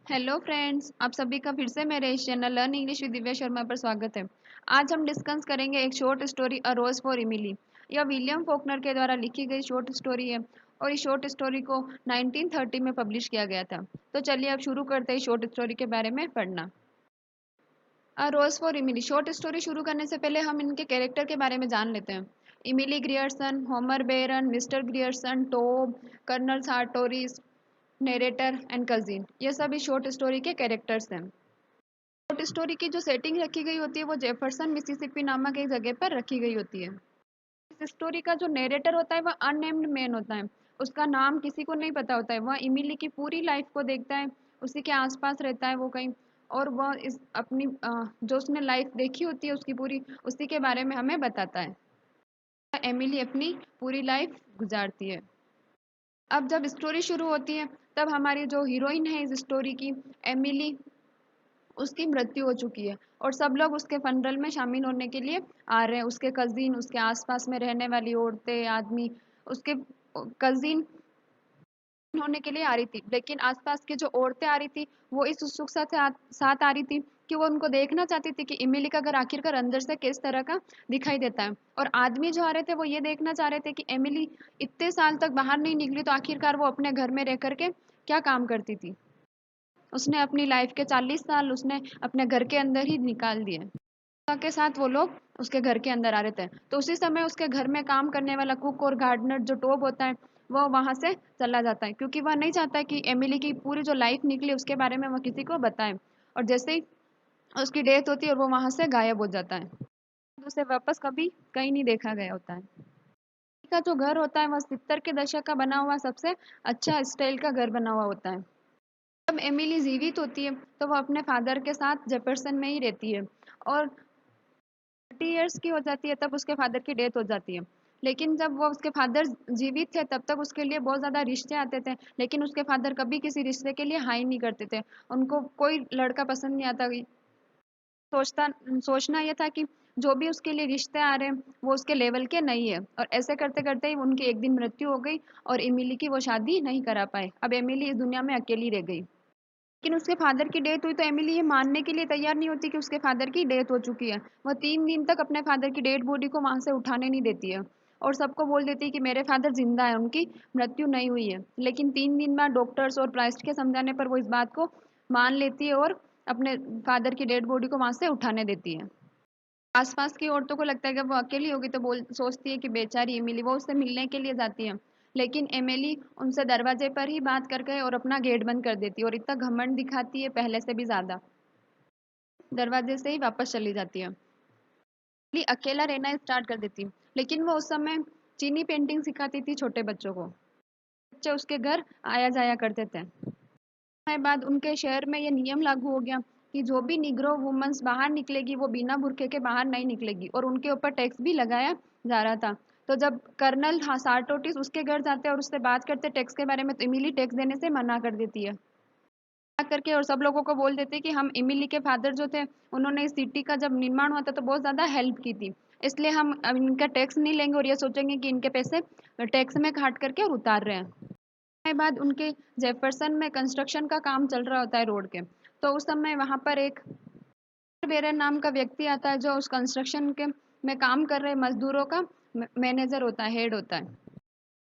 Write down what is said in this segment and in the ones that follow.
Hello friends, आप सभी का फिर से मेरे इस channel learn English with Divya Sharma पर स्वागत है। आज हम डिस्कस करेंगे एक short story a rose for Emily. यह विलियम फोकनर के द्वारा लिखी गई शॉर्ट स्टोरी है और इस शॉर्ट स्टोरी को 1930 में पब्लिश किया गया था। तो चलिए अब शुरू करते हैं शॉर्ट स्टोरी के बारे में पढ़ना। अ रोज फॉर इमिली शॉर्ट स्टोरी शुरू करने से पहले हम इनके कैरेक्टर के बारे में जान लेते हैं। Emily Grierson, Homer Barron, mister Grierson, Tom, colonel Sartoris, narrator and cousin, ये सभी शॉर्ट स्टोरी के कैरेक्टर्स हैं। शॉर्ट स्टोरी की जो सेटिंग रखी गई होती है वो जेफरसन मिसिसिपी नामक एक जगह पर रखी गई होती है। इस स्टोरी का जो नरेटर होता है वह अननेम्ड मैन होता है। उसका नाम किसी को नहीं पता होता है। वह इमिली की पूरी लाइफ को देखता है, उसी के आसपास रहता है वो कहीं, और वह इस अपनी जो उसने लाइफ देखी होती है उसकी पूरी, उसी के बारे में हमें बताता है। एमिली अपनी पूरी लाइफ गुजारती है। अब जब स्टोरी शुरू होती है तब हमारी जो हीरोइन है इस स्टोरी की, एमिली, उसकी मृत्यु हो चुकी है और सब लोग उसके फनरल में शामिल होने के लिए आ रहे हैं। उसके कजिन, उसके आसपास में रहने वाली औरतें, आदमी, उसके कजिन होने के लिए आ रही थी, लेकिन आसपास की जो औरतें आ रही थी वो इस उत्सुकता से साथ आ रही थी कि वो उनको देखना चाहती थी कि इमिली का घर आखिरकार अंदर से किस तरह का दिखाई देता है। और आदमी जो आ रहे थे वो ये देखना चाह रहे थे कि एमिली इतने साल तक बाहर नहीं निकली तो आखिरकार वो अपने घर में रह करके क्या काम करती थी। उसने अपनी लाइफ के 40 साल उसने अपने घर के अंदर ही निकाल दिए। के साथ वो लोग उसके घर के अंदर आ रहे थे, तो उसी समय उसके घर में काम करने वाला कुक और गार्डनर जो टॉब होता है वो वहां से चला जाता है, क्योंकि वह नहीं चाहता कि एमिली की पूरी जो लाइफ निकली उसके बारे में वह किसी को बताए। और जैसे ही उसकी डेथ होती है और वो वहां से गायब हो जाता है, उसे वापस कभी कहीं नहीं देखा गया होता है। का जो घर होता है वह 70 के दशक का बना हुआ सबसे अच्छा स्टाइल का घर बना हुआ होता है। जब एमिली जीवित होती है तो वह अपने फादर के साथ जेफरसन में ही रहती है, और 30 इयर्स की हो जाती है तब उसके फादर की डेथ हो जाती है। लेकिन जब वो उसके फादर जीवित थे तब तक उसके लिए बहुत ज़्यादा रिश्ते आते थे, लेकिन उसके फादर कभी किसी रिश्ते के लिए हाँ ही नहीं करते थे। उनको कोई लड़का पसंद नहीं आता। सोचता सोचना ये था कि जो भी उसके लिए रिश्ते आ रहे हैं वो उसके लेवल के नहीं है, और ऐसे करते करते ही उनकी एक दिन मृत्यु हो गई और एमिली की वो शादी नहीं करा पाए। अब एमिली इस दुनिया में अकेली रह गई। लेकिन उसके फादर की डेथ हुई तो एमिली ये मानने के लिए तैयार नहीं होती कि उसके फादर की डेथ हो चुकी है। वह 3 दिन तक अपने फादर की डेड बॉडी को वहां से उठाने नहीं देती है और सबको बोल देती है कि मेरे फादर जिंदा है, उनकी मृत्यु नहीं हुई है। लेकिन 3 दिन बाद डॉक्टर्स और प्राइस्ट के समझाने पर वो इस बात को मान लेती है और अपने फादर की डेड बॉडी को वहां से उठाने देती है। आसपास की औरतों को लगता है कि वो अकेली होगी तो बोल सोचती है कि बेचारी एमिली, वो उससे मिलने के लिए जाती है। लेकिन एमिली उनसे दरवाजे पर ही बात करके और अपना गेट बंद कर देती है और इतना घमंड दिखाती है पहले से भी ज्यादा, दरवाजे से ही वापस चली जाती है। एमिली अकेला रहना स्टार्ट कर देती है, लेकिन वो उस समय चीनी पेंटिंग सिखाती थी छोटे बच्चों को। बच्चे उसके घर आया जाया करते थे। समय बाद उनके शहर में ये नियम लागू हो गया कि जो भी निग्रो वुमेन्स बाहर निकलेगी वो बिना बुरखे के बाहर नहीं निकलेगी, और उनके ऊपर टैक्स भी लगाया जा रहा था। तो जब कर्नल सार्टोटिस उसके घर जाते हैं और उससे बात करते टैक्स के बारे में, तो इमिली टैक्स देने से मना कर देती है करके, और सब लोगों को बोल देते हैं कि हम, इमिली के फादर जो थे उन्होंने इस सिटी का जब निर्माण हुआ था तो बहुत ज़्यादा हेल्प की थी, इसलिए हम अब इनका टैक्स नहीं लेंगे और ये सोचेंगे कि इनके पैसे टैक्स में काट करके और उतार रहे हैं। समय बाद उनके जेफरसन में कंस्ट्रक्शन का काम चल रहा होता है रोड के, तो उस समय वहां पर एक बेरन नाम का व्यक्ति आता है जो उस कंस्ट्रक्शन के में काम कर रहे मजदूरों का मैनेजर होता है, हेड होता है।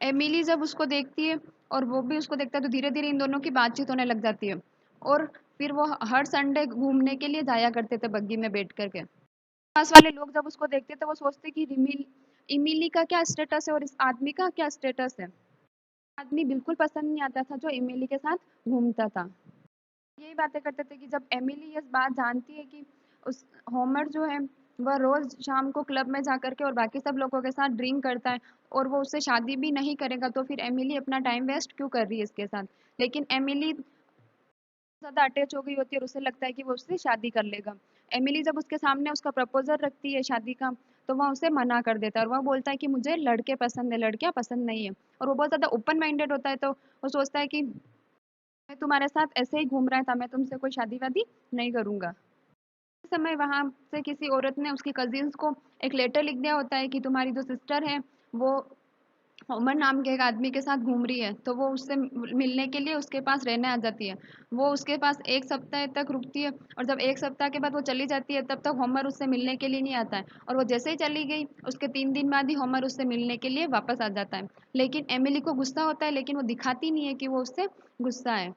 एमिली जब उसको देखती है और वो भी उसको देखता है तो धीरे धीरे इन दोनों की बातचीत होने लग जाती है, और फिर वो हर संडे घूमने के लिए जाया करते थे बग्गी में बैठ करके। पास वाले लोग जब उसको देखते थे वो सोचते कि इमिली का क्या स्टेटस है और इस आदमी का क्या स्टेटस है। आदमी बिल्कुल पसंद नहीं आता था जो इमिली के साथ घूमता था। यही बातें करते थे कि जब एमिली ये बात जानती है कि उस होमर जो है वह रोज शाम को क्लब में जा करके और बाकी सब लोगों के साथ ड्रिंक करता है और वो उससे शादी भी नहीं करेगा, तो फिर एमिली अपना टाइम वेस्ट क्यों कर रही है इसके साथ। लेकिन एमिली ज़्यादा अटैच हो गई होती है और उसे लगता है कि वो उससे शादी कर लेगा। एमिली जब उसके सामने उसका प्रपोजल रखती है शादी का, तो वह उसे मना कर देता है और वह बोलता है कि मुझे लड़के पसंद है, लड़कियां पसंद नहीं है। और वो बहुत ज़्यादा ओपन माइंडेड होता है, तो वो सोचता है कि मैं तुम्हारे साथ ऐसे ही घूम रहा था, मैं तुमसे कोई शादी वादी नहीं करूंगा। उस समय वहां से किसी औरत ने उसकी कजिन्स को एक लेटर लिख दिया होता है कि तुम्हारी जो सिस्टर है वो उमर नाम के एक आदमी के साथ घूम रही है, तो वो उससे मिलने के लिए उसके पास रहने आ जाती है। वो उसके पास 1 सप्ताह तक रुकती है और जब 1 सप्ताह के बाद वो चली जाती है, तब तक होमर उससे मिलने के लिए नहीं आता है और वो जैसे ही चली गई, उसके 3 दिन बाद ही होमर उससे मिलने के लिए वापस आ जाता है। लेकिन एमिली को गुस्सा होता है, लेकिन वो दिखाती नहीं है कि वो उससे गुस्सा है।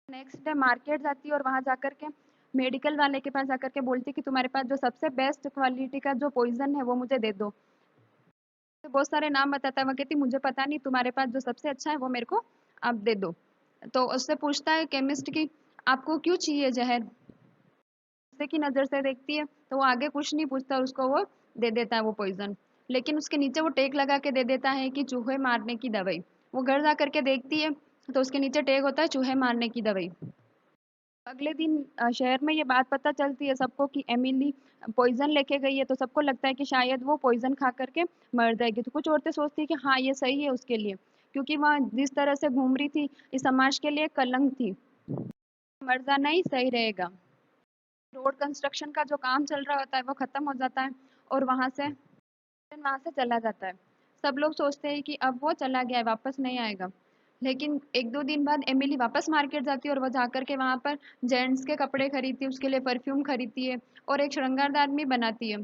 नेक्स्ट डे मार्केट जाती है और वहाँ जाकर के मेडिकल वाले के पास जाकर के बोलती है कि तुम्हारे पास जो सबसे बेस्ट क्वालिटी का जो पॉइज़न है, वो मुझे दे दो। तो बहुत सारे नाम बताता है, वो कहती मुझे पता नहीं, तुम्हारे पास जो सबसे अच्छा है वो मेरे को आप दे दो। तो उससे पूछता है केमिस्ट की आपको क्यों चाहिए जहर? गुस्से की नज़र से देखती है, तो वो आगे कुछ नहीं पूछता, उसको वो दे देता है वो पॉइजन। लेकिन उसके नीचे वो टैग लगा के दे देता है कि चूहे मारने की दवाई। वो घर जा करके देखती है, तो उसके नीचे टैग होता है चूहे मारने की दवाई। अगले दिन शहर में ये बात पता चलती है सबको कि एमिली पॉइज़न लेके गई है, तो सबको लगता है कि शायद वो पॉइज़न खा करके मर जाएगी। तो कुछ औरतें सोचती हैं कि हाँ, ये सही है उसके लिए, क्योंकि वह जिस तरह से घूम रही थी, इस समाज के लिए कलंक थी। मर जाना ही सही रहेगा। रोड कंस्ट्रक्शन का जो काम चल रहा होता है, वो खत्म हो जाता है और वहाँ से चला जाता है। सब लोग सोचते हैं कि अब वो चला गया है, वापस नहीं आएगा। लेकिन 1-2 दिन बाद एमिली वापस मार्केट जाती है और वो जाकर के वहाँ पर जेंट्स के कपड़े खरीदती है, उसके लिए परफ्यूम खरीदती है और एक श्रृंगारदान भी बनाती है,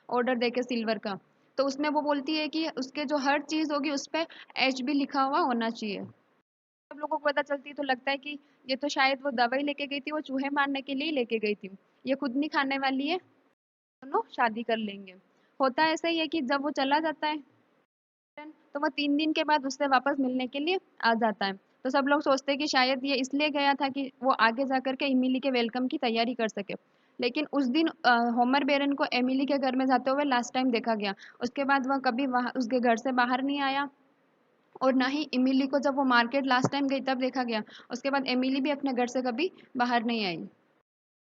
ऑर्डर देके सिल्वर का। तो उसमें वो बोलती है कि उसके जो हर चीज़ होगी उस पे एचबी लिखा हुआ होना चाहिए। सब लोगों को पता चलती है तो लगता है कि ये तो शायद वो दवाई लेके गई थी, वो चूहे मारने के लिए ही लेके गई थी। ये खुद नहीं खाने वाली है, दोनों शादी कर लेंगे। होता ऐसा ही है कि जब वो चला जाता है तो वो 3 दिन के बाद उससे वापस मिलने के लिए आ जाता है। तो सब लोग सोचते हैं कि शायद ये इसलिए गया था कि वो आगे जाकर के एमिली के वेलकम की तैयारी कर सके। लेकिन उस दिन होमर बेरन को एमिली के घर में जाते हुए लास्ट टाइम देखा गया। उसके बाद वह कभी वहाँ उसके घर से बाहर नहीं आया और ना ही एमिली को जब वो मार्केट लास्ट टाइम गई तब देखा गया। उसके बाद एमिली भी अपने घर से कभी बाहर नहीं आई।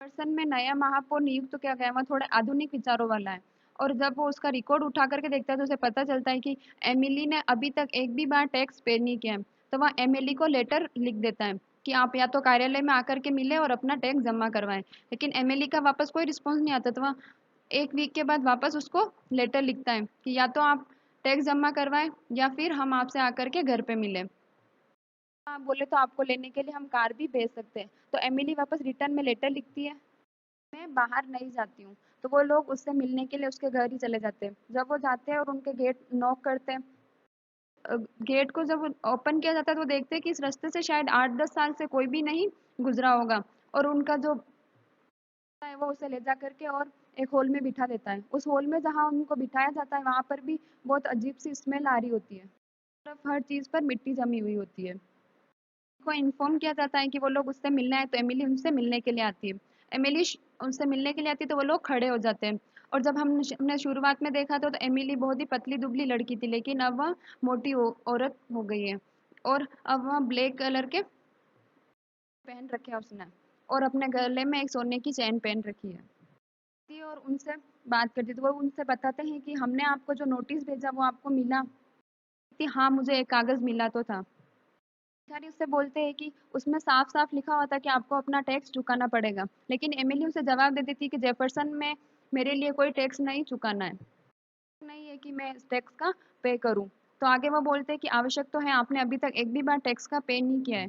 पर्सन में नया महापौर नियुक्त किया गया, वह थोड़े आधुनिक विचारों वाला है और जब वो उसका रिकॉर्ड उठा करके देखता है तो उसे पता चलता है कि एमिली ने अभी तक एक भी बार टैक्स पे नहीं किया है। तो वह एमिली को लेटर लिख देता है कि आप या तो कार्यालय में आकर के मिले और अपना टैक्स जमा करवाएं। लेकिन एमिली का वापस कोई रिस्पॉन्स नहीं आता, तो वह 1 वीक के बाद वापस उसको लेटर लिखता है कि या तो आप टैक्स जमा करवाएं या फिर हम आपसे आकर के घर पे मिले। आप बोले तो आपको लेने के लिए हम कार भी भेज सकते हैं। तो एमिली वापस रिटर्न में लेटर लिखती है, मैं बाहर नहीं जाती हूँ। तो वो लोग उससे मिलने के लिए उसके घर ही चले जाते हैं। जब वो जाते हैं और उनके गेट नॉक करते हैं, गेट को जब ओपन किया जाता है तो वो देखते हैं कि इस रास्ते से शायद 8-10 साल से कोई भी नहीं गुजरा होगा और उनका जो है वो उसे ले जा करके और एक हॉल में बिठा देता है। उस हॉल में जहाँ उनको बिठाया जाता है वहाँ पर भी बहुत अजीब सी स्मेल आ रही होती है। तरफ हर चीज़ पर मिट्टी जमी हुई होती है। को इन्फॉर्म किया जाता है कि वो लोग उससे मिलने आए, तो एमिली उनसे मिलने के लिए आती है। एमिली उनसे मिलने के लिए आती है तो वो लोग खड़े हो जाते हैं और जब हमने शुरुआत में देखा था तो एमिली बहुत ही पतली दुबली लड़की थी, लेकिन अब वह मोटी औरत हो गई है और अब वह ब्लैक कलर के पहन रखे हैं उसने और अपने गले में एक सोने की चैन पहन रखी है और उनसे बात करती है। तो वो उनसे बताते हैं कि हमने आपको जो नोटिस भेजा वो आपको मिला? कि हाँ, मुझे एक कागज़ मिला तो था। अधिकारी उससे बोलते हैं कि उसमें साफ-साफ लिखा हुआ था कि आपको अपना टैक्स चुकाना पड़ेगा। लेकिन एमिली उसे जवाब दे देती है कि जेफरसन में मेरे लिए कोई टैक्स नहीं चुकाना है। नहीं है कि मैं इस टैक्स का पे करूँ। तो आगे वो बोलते हैं कि आवश्यक तो है, आपने अभी तक एक भी बार टैक्स का पे नहीं किया है।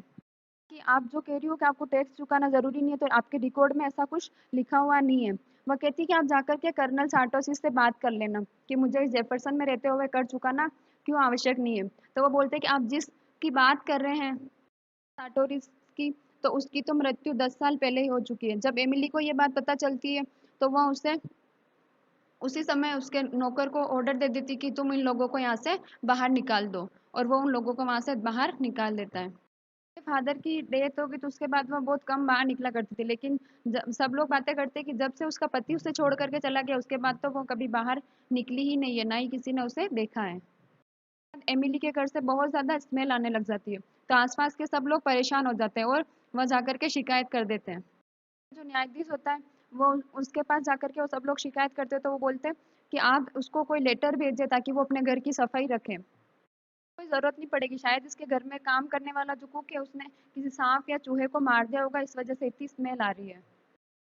कि आप जो कह रही हो कि आपको टैक्स चुकाना ज़रूरी नहीं है, तो आपके रिकॉर्ड में ऐसा कुछ लिखा हुआ नहीं है। वो कहती है कि आप जाकर के कर्नल सार्टोसी से बात कर लेना कि मुझे इस जेफरसन में रहते हुए कर चुकाना क्यों आवश्यक नहीं है। तो वो बोलते हैं कि आप जिसकी बात कर रहे हैं साटोरिस की, तो उसकी तो मृत्यु 10 साल पहले ही हो चुकी है। जब एमिली को ये बात पता चलती है, तो वह उसे उसी समय उसके नौकर को ऑर्डर दे देती कि तुम इन लोगों को यहाँ से बाहर निकाल दो और वो उन लोगों को वहाँ से बाहर निकाल देता है। फादर की डेथ हो गई तो उसके बाद वो बहुत कम बाहर निकला करती थी, लेकिन सब लोग बातें करते हैं कि जब से उसका पति उसे छोड़ करके चला गया उसके बाद तो वो कभी बाहर निकली ही नहीं है, ना ही किसी ने उसे देखा है। एमिली के घर से बहुत ज़्यादा स्मेल आने लग जाती है, तो आसपास के सब लोग परेशान हो जाते हैं और वह जाकर के शिकायत कर देते हैं। जो न्यायाधीश होता है वो उसके पास जाकर के वो सब लोग शिकायत करते हैं, तो वो बोलते हैं कि आप उसको कोई लेटर भेजें ताकि वो अपने घर की सफाई रखें। कोई ज़रूरत नहीं पड़ेगी, शायद इसके घर में काम करने वाला जो कुक है उसने किसी सांप या चूहे को मार दिया होगा, इस वजह से इतनी स्मेल आ रही है।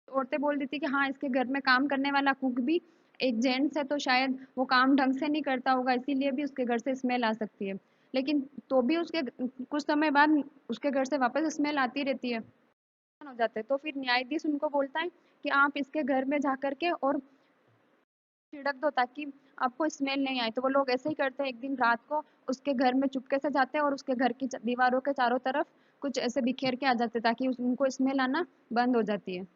तो औरतें बोल देती कि हाँ, इसके घर में काम करने वाला कुक भी एक जेंट्स है तो शायद वो काम ढंग से नहीं करता होगा, इसीलिए भी उसके घर से स्मेल आ सकती है। लेकिन तो भी उसके कुछ समय बाद उसके घर से वापस स्मेल आती रहती है, हो जाते हैं। तो फिर न्यायाधीश उनको बोलता है कि आप इसके घर में जा करके और छिड़क दो ताकि आपको स्मेल नहीं आए। तो वो लोग ऐसे ही करते हैं। एक दिन रात को उसके घर में चुपके से जाते हैं और उसके घर की दीवारों के चारों तरफ कुछ ऐसे बिखेर के आ जाते हैं ताकि उनको स्मेल आना बंद हो जाती है।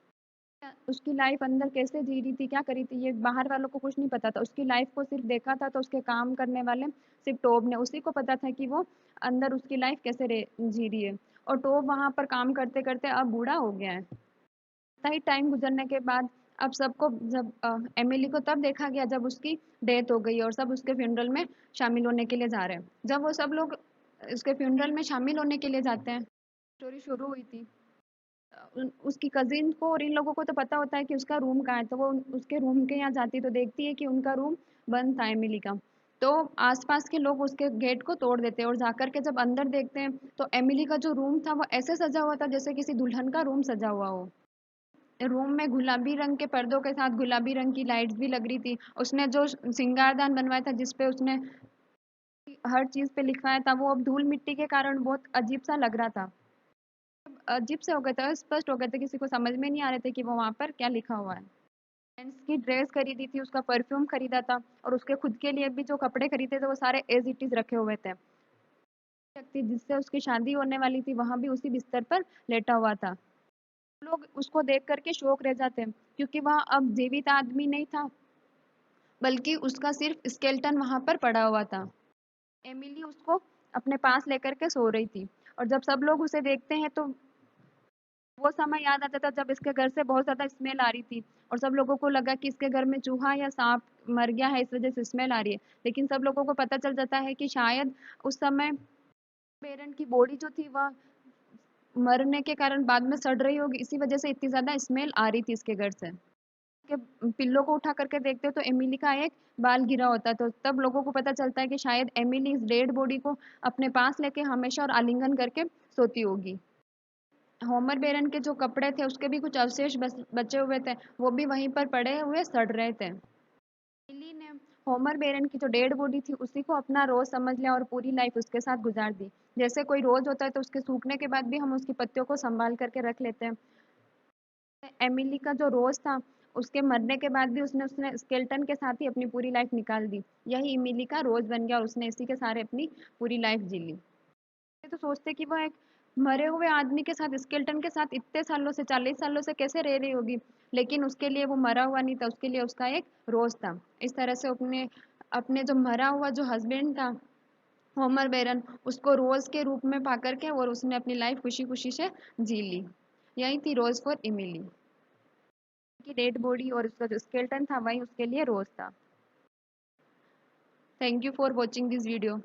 उसकी लाइफ अंदर कैसे जी रही थी, क्या करी थी, ये बाहर वालों को कुछ नहीं पता था। उसकी लाइफ को सिर्फ देखा था तो उसके काम करने वाले सिर्फ टोब ने, उसी को पता था कि वो अंदर उसकी लाइफ कैसे जी रही है। और टोब वहां पर काम करते करते अब बूढ़ा हो गया है। इतना ही टाइम गुजरने के बाद अब सबको जब एमिली को तब देखा गया जब उसकी डेथ हो गई और सब उसके फ्यूनरल में शामिल होने के लिए जा रहे हैं। जब वो सब लोग उसके फ्यूनरल में शामिल होने के लिए जाते हैं, स्टोरी शुरू हुई थी। उसकी कजिन को और इन लोगों को तो पता होता है कि उसका रूम कहाँ है, तो वो उसके रूम के यहाँ जाती है तो देखती है कि उनका रूम बंद था एमिली का। तो आसपास के लोग उसके गेट को तोड़ देते हैं और जाकर के जब अंदर देखते हैं तो एमिली का जो रूम था वो ऐसे सजा हुआ था जैसे किसी दुल्हन का रूम सजा हुआ हो। रूम में गुलाबी रंग के पर्दों के साथ गुलाबी रंग की लाइट्स भी लग रही थी। उसने जो श्रृंगारदान बनवाया था जिसपे उसने हर चीज पे लिखवाया था वो अब धूल मिट्टी के कारण बहुत अजीब सा लग रहा था। अजीब से हो गए थे, स्पष्ट हो गए थे, किसी को समझ में नहीं आ रहे थे कि वो वहां पर क्या लिखा हुआ है। जेंट्स की ड्रेस खरीदी थी, उसका परफ्यूम खरीदा था और उसके खुद के लिए भी जो कपड़े खरीदे थे वो सारे एज इट इज रखे हुए थे। व्यक्ति जिससे उसकी शादी होने वाली थी वहां भी उसी बिस्तर पर लेटा हुआ था। लोग उसको देख करके शौक रह जाते हैं क्योंकि वह अब जीवित आदमी नहीं था, बल्कि उसका सिर्फ स्केलेटन वहां पर पड़ा हुआ था। एमिली उसको अपने पास लेकर के सो रही थी और जब सब लोग उसे देखते हैं तो वो समय याद आता था जब इसके घर से बहुत ज़्यादा स्मेल आ रही थी और सब लोगों को लगा कि इसके घर में चूहा या सांप मर गया है, इस वजह से स्मेल आ रही है। लेकिन सब लोगों को पता चल जाता है कि शायद उस समय पेरेंट की बॉडी जो थी वह मरने के कारण बाद में सड़ रही होगी, इसी वजह से इतनी ज़्यादा स्मेल आ रही थी इसके घर से। के पिल्लों को उठा करके देखते हो तो एमिली का एक बाल गिरा होता है, तो तब लोगों को पता चलता है कि शायद एमिली इस डेड बॉडी को अपने पास लेके हमेशा और आलिंगन करके सोती होगी। होमर बेरन के जो कपड़े थे उसके भी कुछ अवशेष बचे हुए थे, वो भी वहीं पर पड़े हुए सड़ रहे थे। लिली ने होमर बेरन की जो डेड बॉडी थी उसी को अपना रोज समझ लिया और पूरी लाइफ उसके साथ गुजार दी। जैसे कोई रोज होता है तो उसके सूखने के बाद भी हम उसकी पत्तियों को संभाल करके रख लेते हैं। एमिली का जो रोज था उसके मरने के बाद भी उसने उसने स्केल्टन के साथ ही अपनी पूरी लाइफ निकाल दी। यही एमिली का रोज बन गया और उसने इसी के सारे अपनी पूरी लाइफ जी ली। ये तो सोचते कि वो एक मरे हुए आदमी के साथ स्केल्टन के साथ इतने सालों से 40 सालों से कैसे रह रही होगी, लेकिन उसके लिए वो मरा हुआ नहीं था, उसके लिए उसका एक रोज था। इस तरह से अपने अपने जो मरा हुआ जो हस्बैंड था होमर बेरन उसको रोज के रूप में पा करके और उसने अपनी लाइफ खुशी खुशी से जी ली। यही थी रोज फॉर इमिली की डेड बॉडी और उसका जो स्केल्टन था वही उसके लिए रोज था। Thank you for watching this video.